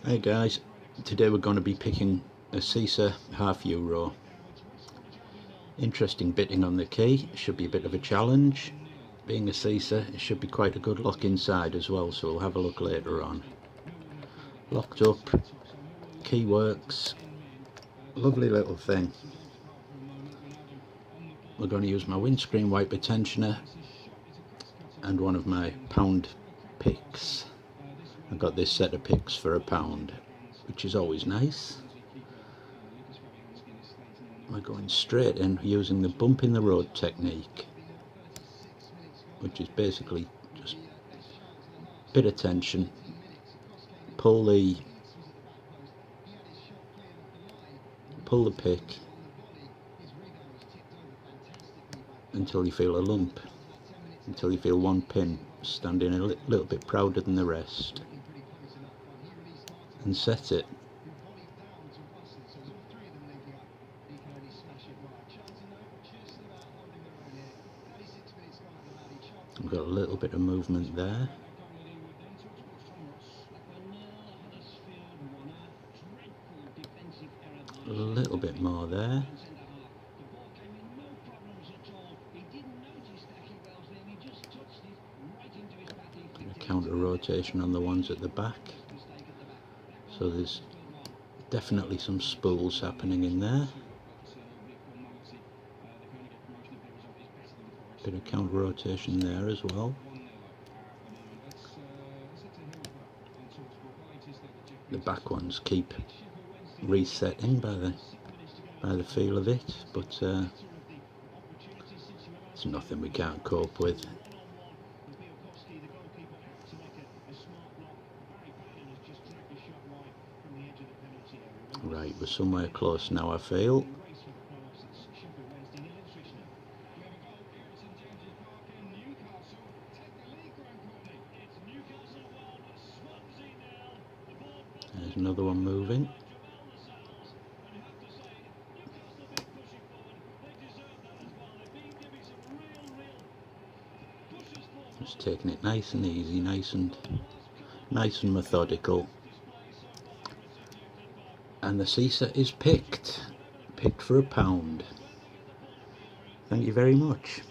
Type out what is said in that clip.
Hey guys, today we're going to be picking a Cisa €0.5. Interesting bitting on the key, should be a bit of a challenge. Being a Cisa, it should be quite a good lock inside as well, so we'll have a look later on. Locked up, key works, lovely little thing. We're going to use my windscreen wiper tensioner and one of my pound picks. I got this set of picks for £1, which is always nice. We're going straight in using the bump in the road technique, which is basically just a bit of tension, pull the pick until you feel a lump, until you feel one pin standing a little bit prouder than the rest, and set it. We've got a little bit of movement there. A little bit more there. A counter rotation on the ones at the back. So there's definitely some spools happening in there. Bit of counter rotation there as well. The back ones keep resetting by the feel of it, but it's nothing we can't cope with. Right, we're somewhere close now, I feel. There's another one moving. Just taking it nice and easy, nice and methodical. And the Cisa is picked for £1. Thank you very much.